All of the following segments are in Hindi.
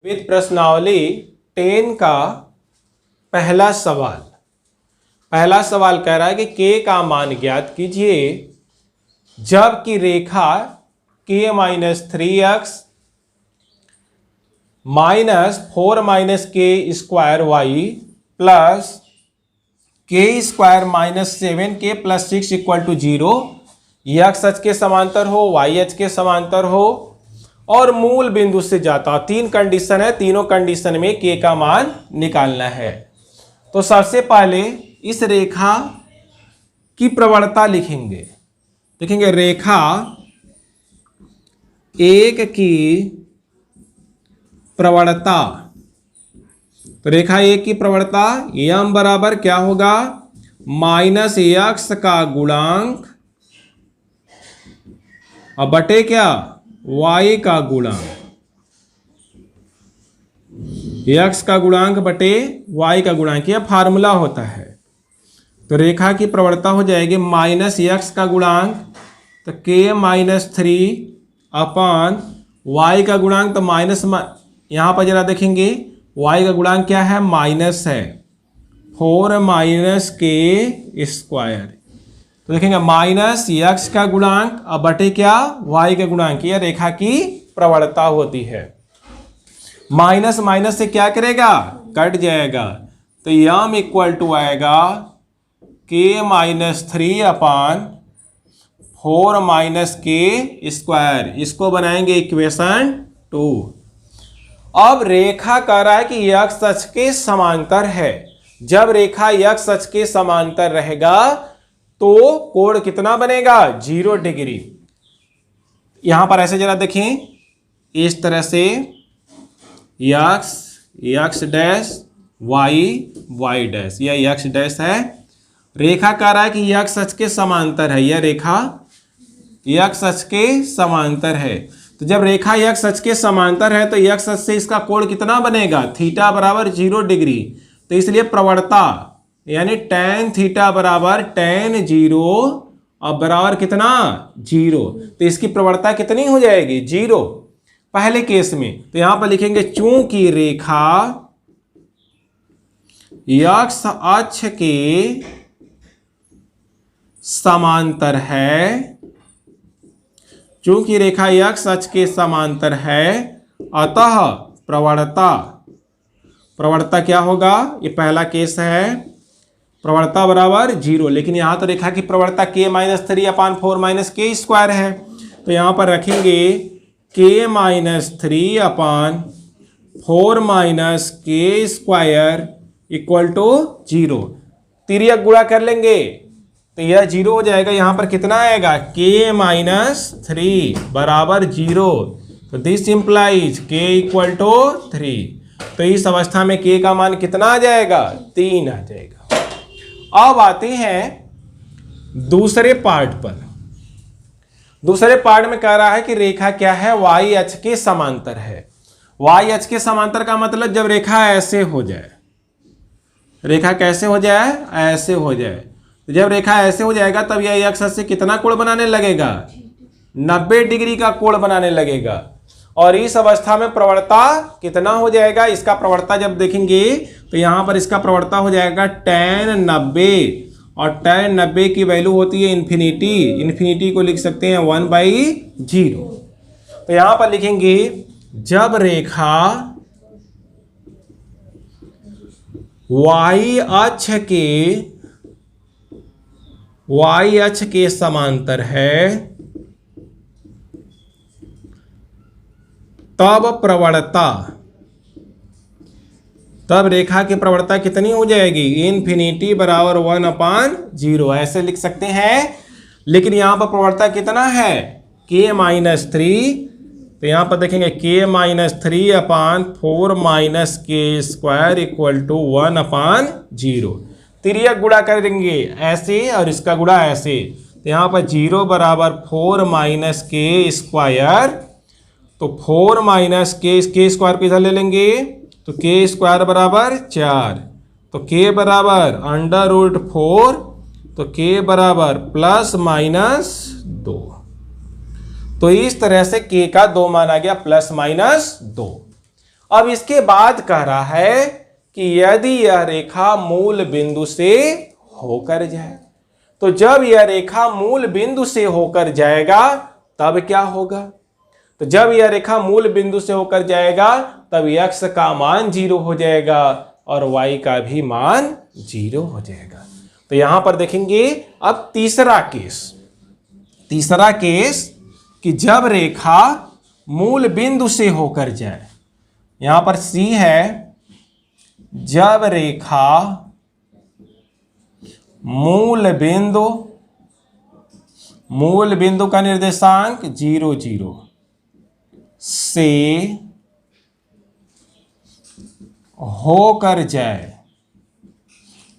विद प्रश्नावली 10 का पहला सवाल कह रहा है कि k का मान ज्ञात कीजिए जबकि रेखा k minus 3x minus 4 minus k square y plus k square minus 7k plus 6 equal to 0 x अक्ष के समांतर हो, y अक्ष के समांतर हो और मूल बिंदु से जाता हो। 3 कंडीशन है, तीनों कंडीशन में k का मान निकालना है। तो सबसे पहले इस रेखा की प्रवणता लिखेंगे। रेखा एक की प्रवणता, तो रेखा एक की प्रवणता यम बराबर क्या होगा, माइनस एक्स का गुणांक और बटे क्या, y का गुणांक, x का गुणांक बटे y का गुणांक, यह फार्मूला होता है। तो रेखा की प्रवणता हो जाएगी माइनस एक्स का गुणांक तो k माइनस 3 अपॉन y का गुणांक, तो माइनस, यहां पर जरा देखेंगे y का गुणांक क्या है, माइनस है 4 माइनस के स्क्वायर। तो देखेंगे माइनस x का गुणांक अब बटे क्या, y का गुणांक, यह रेखा की प्रवणता होती है। माइनस माइनस से क्या करेगा, कट जाएगा। तो यम इक्वल टू आएगा k minus 3 upon 4 minus k square. इसको बनाएंगे इक्वेशन 2। अब रेखा कह रहा है कि x अक्ष के समांतर है। जब रेखा x अक्ष के समांतर रहेगा तो कोण कितना बनेगा, 0 डिग्री। यहां पर ऐसे जरा देखें, इस तरह से x डैश y डैश, यह x डैश है। रेखा कह रहा है कि x अक्ष के समांतर है, यह रेखा x अक्ष के समांतर है। तो जब रेखा x अक्ष के समांतर है तो x अक्ष से इसका कोण कितना बनेगा, थीटा बराबर 0 डिग्री। तो इसलिए प्रवणता यानी tan थीटा बराबर tan 0 और बराबर कितना, 0। तो इसकी प्रवणता कितनी हो जाएगी, 0 पहले केस में। तो यहां पर लिखेंगे चूंकि रेखा x अक्ष के समांतर है, चूंकि रेखा x अक्ष के समांतर है अतः प्रवणता क्या होगा, ये पहला केस है, प्रवणता बराबर 0। लेकिन यहां तो रेखा की प्रवणता k minus 3 upon 4 minus k square है। तो यहां पर रखेंगे k minus 3 upon 4 minus k square equal to 0। तिर्यक गुणा कर लेंगे तो यह 0 हो जाएगा। यहां पर कितना आएगा, k माइनस 3 बराबर 0। तो this implies k equal to 3। तो इस अवस्था में k का मान कितना आ जाएगा, 3 आ जाएगा। अब आते हैं दूसरे पार्ट पर। दूसरे पार्ट में कह रहा है कि रेखा क्या है, y अक्ष के समांतर है। y अक्ष के समांतर का मतलब जब रेखा ऐसे हो जाए, रेखा कैसे हो जाए, ऐसे हो जाए। तो जब रेखा ऐसे हो जाएगा तब यह x अक्ष से कितना कोण बनाने लगेगा, 90 डिग्री का कोण बनाने लगेगा। और इस अवस्था में प्रवणता कितना हो जाएगा, इसका प्रवणता जब देखेंगे तो यहां पर इसका प्रवणता हो जाएगा tan 90, और tan 90 की वैल्यू होती है इन्फिनिटी। इन्फिनिटी को लिख सकते हैं 1/0। तो यहां पर लिखेंगे जब रेखा y अक्ष के समांतर है तब रेखा की प्रवणता कितनी हो जाएगी, इन्फिनिटी बराबर 1/0, ऐसे लिख सकते हैं। लेकिन यहां पर प्रवणता कितना है, k माइनस 3। तो यहां पर देखेंगे k minus 3 upon 4 minus k square equal to 1/0। तिर्यक गुणा करेंगे ऐसे और इसका गुणा ऐसे। तो यहां पर 0 बराबर 4 माइनस के स्क्वायर, तो 4 माइनस के स्क्वायर को इधर ले लेंगे तो के स्क्वायर बराबर 4, तो के बराबर √4, तो के बराबर प्लस माइनस 2। तो इस तरह से के का 2 मान आ गया, प्लस माइनस 2। अब इसके बाद कह रहा है कि यदि यह रेखा मूल बिंदु से होकर जाए, तो जब यह रेखा मूल बिंदु से होकर जाएगा तब क्या होगा? तो जब यह रेखा मूल बिंदु से होकर जाएगा तब x का मान 0 हो जाएगा और y का भी मान 0 हो जाएगा। तो यहां पर देखेंगे अब तीसरा केस कि जब रेखा मूल बिंदु से होकर जाए, यहां पर C है, जब रेखा मूल बिंदु का निर्देशांक 0 0 से होकर जाए,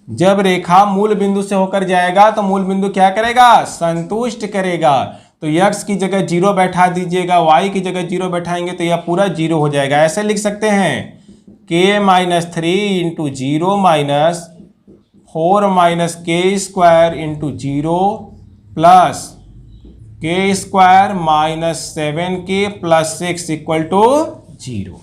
जब रेखा मूल बिंदु से होकर जाएगा तो मूल बिंदु क्या करेगा? संतुष्ट करेगा। तो x की जगह 0 बैठा दीजिएगा, y की जगह 0 बैठाएंगे तो यह पूरा 0 हो जाएगा। ऐसे लिख सकते हैं k minus 3 into 0 minus 4 minus k square into 0 plus k square minus 7k plus 6 equal to 0।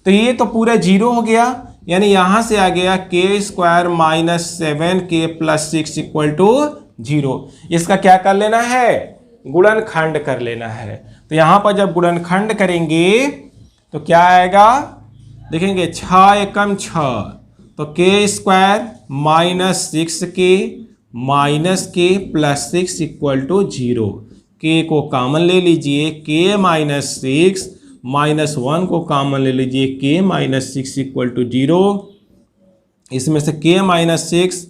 तो ये तो पूरा 0 हो गया, यानी यहां से आ गया k square minus 7k plus 6 equal to 0। इसका क्या कर लेना है? गुणनखंड कर लेना है। तो यहां पर जब गुणनखंड करेंगे तो क्या आएगा? देखेंगे 6 एकम 6, तो के स्क्वायर माइनस 6k माइनस के प्लस 6 इक्वल टू 0। के को कॉमन ले लीजिए, के माइनस 6 माइनस 1 को कॉमन ले लीजिए, के माइनस 6 इक्वल टू 0। इसमें से के माइनस 6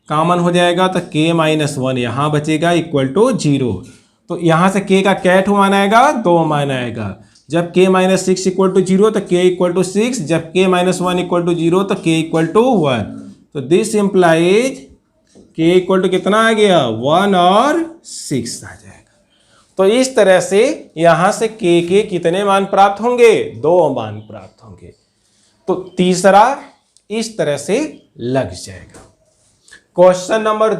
कॉमन हो जाएगा तो के माइनस 1 यहाँ बचेगा इक्वल टू 0। तो यहाँ से के का क्या मान आएगा? 2 मान आएगा। जब के माइनस 6 इक्वल टू 0 तो के इक्वल टू 6, जब के माइनस 1 इक्वल टू 0 तो के इक्वल टू 1। तो this implies k equal to कितना आ गया? 1 और 6 आ जाएगा। तो इस तरह से यहां से के कितने मान प्राप्त होंगे? 2 मान प्राप्त होंगे। तो तीसरा इस तरह से लग जाएगा। क्वेश्चन नंबर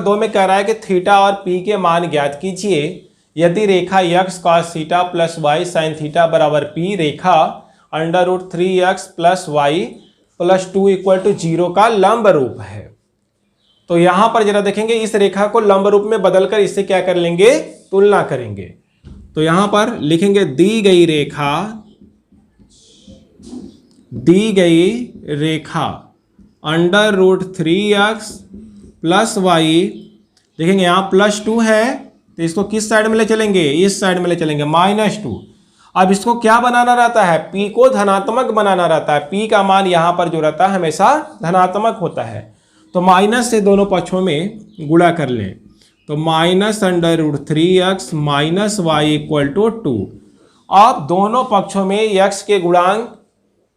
2 में कह रहा है कि थीटा और पी के मान ज्ञात कीजिए यदि रेखा x cos theta plus y sin theta बराबर p रेखा √3x plus y plus 2 equal to 0 का लंब रूप है। तो यहां पर जरा देखेंगे, इस रेखा को लंब रूप में बदलकर इससे क्या कर लेंगे? तुलना करेंगे। तो यहां पर लिखेंगे दी गई रेखा √3x प्लस y, देखेंगे यहां प्लस 2 है तो इसको किस साइड में ले चलेंगे? इस साइड में ले चलेंगे, -2। अब इसको क्या बनाना रहता है? p को धनात्मक बनाना रहता है। p का मान यहां पर जो रहता है हमेशा धनात्मक होता है। तो माइनस से दोनों पक्षों में गुणा कर लें, तो -√3x minus y equal to 2। अब दोनों पक्षों में x के गुणांक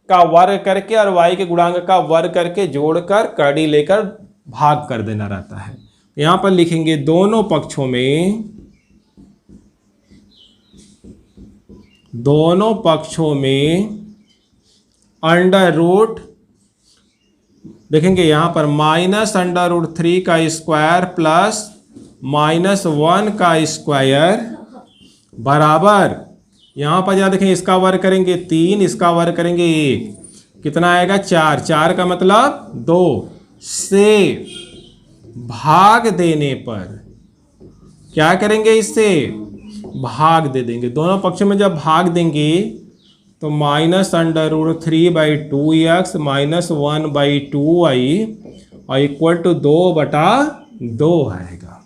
का वर्ग करके और y के गुणांक का वर्ग करके जोड़कर कड़ी लेकर भाग कर देना रहता है। यहां पर लिखेंगे दोनों पक्षों में अंडर रूट, देखेंगे यहां पर -√3 का स्क्वायर प्लस -1 का स्क्वायर बराबर, यहां पर जरा देखें इसका वर्ग करेंगे 3, इसका वर्ग करेंगे 1, कितना आएगा? 4। 4 का मतलब 2 से भाग देने पर क्या करेंगे? इससे भाग दे देंगे। दोनों पक्षों में जब भाग देंगे तो -√3/2x माइनस 1/2y और इक्वल टू 2/2 आएगा।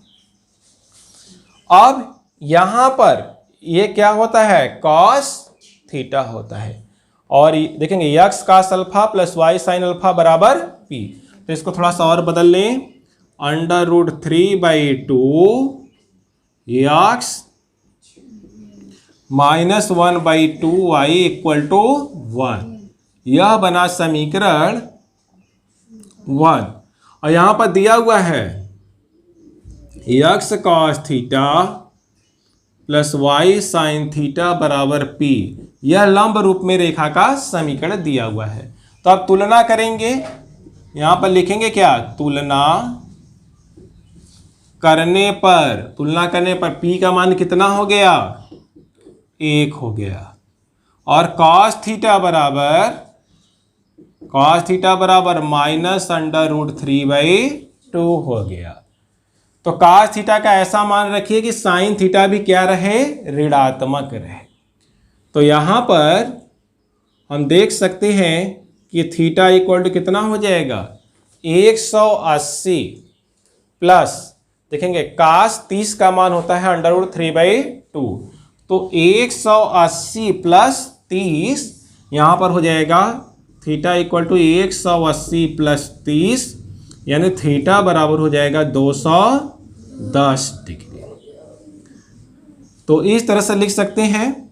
अब यहां पर ये क्या होता है? cos थीटा होता है। और देखेंगे x cos alpha plus y sin alpha बराबर p। तो इसको थोड़ा सा और बदल लें, √3/2x minus 1/2y equal to 1। यह बना समीकरण 1। और यहां पर दिया हुआ है x cos theta plus y sin theta बराबर p। यह लंब रूप में रेखा का समीकरण दिया हुआ है। तो अब तुलना करेंगे, यहां पर लिखेंगे क्या? तुलना करने पर p का मान कितना हो गया? 1 हो गया। और cos थीटा बराबर -√3/2 हो गया। तो cos थीटा का ऐसा मान रखिए कि sin थीटा भी क्या रहे, ऋणात्मक रहे। तो यहां पर हम देख सकते हैं कि थीटा इक्वल टू कितना हो जाएगा, 180 प्लस, देखेंगे cos 30 का मान होता है √3/2, तो 180 प्लस 30 यहाँ पर हो जाएगा थीटा इक्वल टू 180 प्लस 30, यानी थीटा बराबर हो जाएगा 210 डिग्री। तो इस तरह से लिख सकते हैं।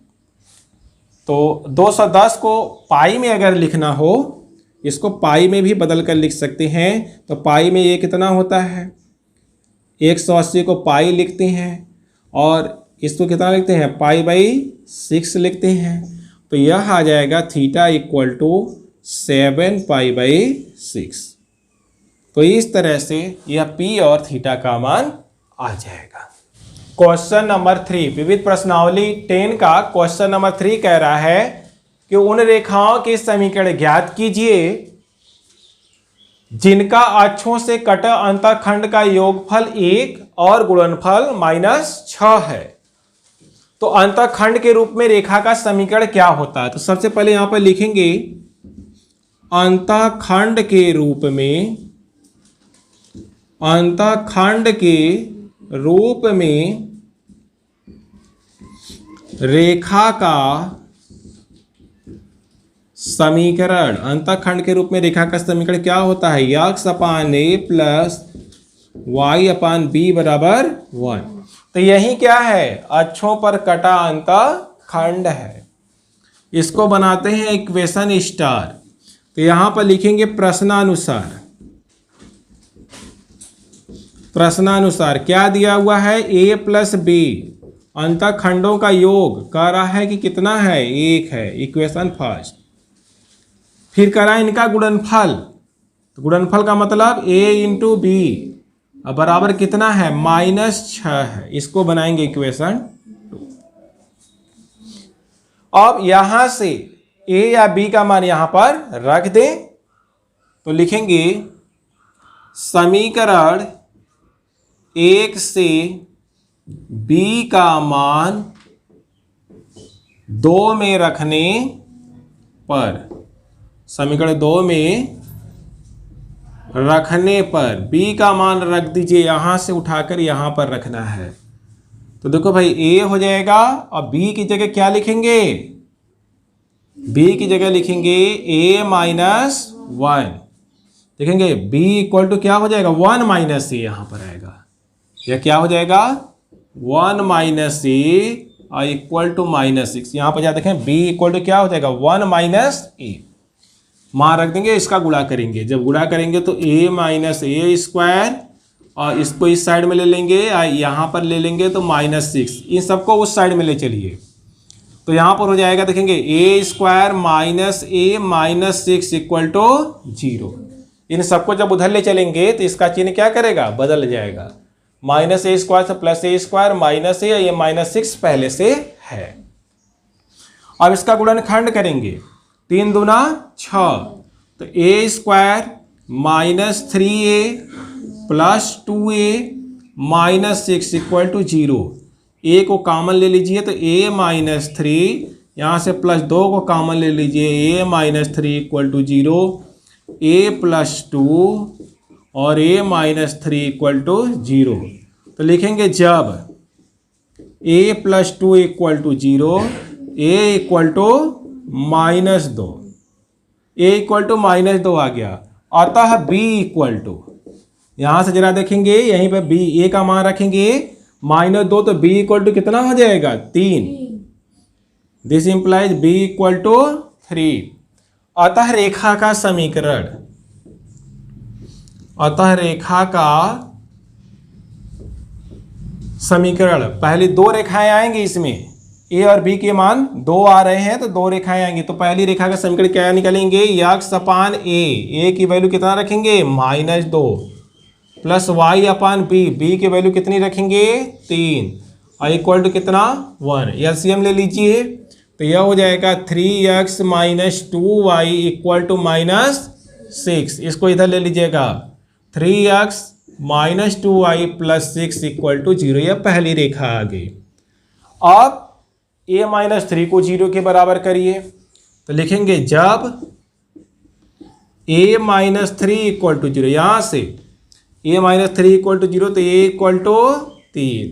तो 210 को पाई में अगर लिखना हो, इसको पाई में भी बदल कर लिख सकते हैं। तो पाई में ये कितना होता है, 180 को पाई लिखते हैं और इसको कितना लिखते हैं, π/6 लिखते हैं। तो यह आ जाएगा थीटा इक्वल टू 7π/6। तो इस तरह से यह p और थीटा का मान आ जाएगा। क्वेश्चन नंबर 3, विविध प्रश्नावली 10 का क्वेश्चन नंबर 3 कह रहा है कि उन रेखाओं के समीकरण ज्ञात कीजिए जिनका अक्षों से कटा अंतःखंड का योगफल 1 और गुणनफल -6 है। तो अंतःखंड के रूप में रेखा का समीकरण क्या होता है? तो सबसे पहले यहां पर लिखेंगे अंतःखंड के रूप में रेखा का समीकरण, अंतःखंड के रूप में रेखा का समीकरण क्या होता है, x/a प्लस y/b बराबर 1। तो यही क्या है, अक्षों पर कटा अंतःखंड है। इसको बनाते हैं इक्वेशन स्टार। तो यहां पर लिखेंगे प्रश्नानुसार क्या दिया हुआ है, a प्लस b अंतःखंडों का योग कह रहा है कि कितना है, 1 है, इक्वेशन फर्स्ट। फिर कह रहा है इनका गुणनफल, तो गुणनफल का मतलब a इंटू बी बराबर कितना है, -6 है। इसको बनाएंगे इक्वेशन 2। अब यहां से a या b का मान यहां पर रख दें। तो लिखेंगे समीकरण 1 से b का मान 2 में रखने पर, समीकरण 2 में रखने पर b का मान रख दीजिए, यहां से उठाकर यहां पर रखना है। तो देखो भाई a हो जाएगा और b की जगह क्या लिखेंगे, b की जगह लिखेंगे a-1। देखेंगे b इक्वल टू क्या हो जाएगा, 1 - a यहां पर आएगा। यह क्या हो जाएगा, 1 - a इक्वल टू -6। यहां पर जा देखें b इक्वल टू क्या हो जाएगा, 1 - a। मान रख देंगे, इसका गुणा करेंगे। जब गुणा करेंगे तो a-a² और इसको इस साइड में ले लेंगे, यहां पर ले लेंगे तो -6। इन सबको उस साइड में ले चलिए। तो यहां पर हो जाएगा, देखेंगे a² - a-6 इक्वल टू 0। इन सबको जब उधर ले चलेंगे तो इसका चिन्ह क्या करेगा, बदल जाएगा। -a² से +a² -a, ये -6 पहले से है। अब इसका गुणनखंड करेंगे, 3 दूना 6, तो a² -3a plus 2a -6 equal to 0। a को कॉमन ले लीजिए तो a-3, यहाँ से +2 को कॉमन ले लीजिए, a-3 इक्वल टू 0, a + 2 और a-3 इक्वल टू 0। तो लिखेंगे जब a + 2 equal to 0, a equal to -2, a equal to -2 आ गया। अतः b इक्वल टू, यहां से जरा देखेंगे, यहीं पर b, a का मान रखेंगे -2, तो b इक्वल टू कितना हो जाएगा, 3। This implies b equal to 3। अतः रेखा का समीकरण, पहली 2 रेखाएं आएंगी, इसमें a और b के मान 2 आ रहे हैं तो 2 रेखाएं आएंगी। तो पहली रेखा का समीकरण क्या निकालेंगे, x/a, a की वैल्यू कितना रखेंगे, -2 प्लस y/b, b की वैल्यू कितनी रखेंगे, 3 और इक्वल टू कितना, 1। एलसीएम ले लीजिए। तो तो यह हो जाएगा 3x minus 2y equal to -6। इसको इधर ले लीजिएगा, 3x minus 2y plus 6 equal to 0। यह पहली रेखा आ गई। अब a माइनस 3 को 0 के बराबर करिए, तो लिखेंगे जब a माइनस 3 इक्वल टू 0, यहाँ से a माइनस 3 इक्वल टू 0, तो a इक्वल टू 3।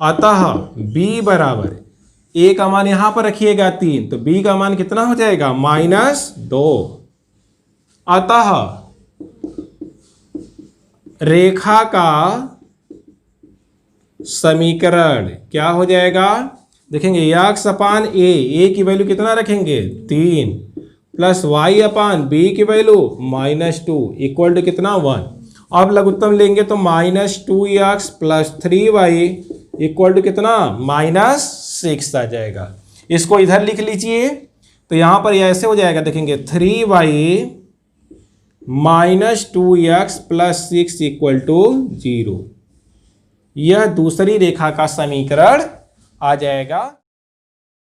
अतः b बराबर, a का मान यहाँ पर रखिएगा 3, तो b का मान कितना हो जाएगा -2। अतः रेखा का समीकरण क्या हो जाएगा, देखेंगे x अपान a की वैल्यू कितना रखेंगे 3, प्लस y अपान b की वैल्यू -2 इक्वल टू कितना 1। अब लघुत्तम लेंगे तो -2x plus 3y equal to कितना -6 आ जाएगा। इसको इधर लिख लीजिए, तो यहाँ पर ऐसे हो जाएगा, देखेंगे 3y minus 2x plus 6 equal to 0। यह दूसरी रेखा का समीकरण आ जाएगा।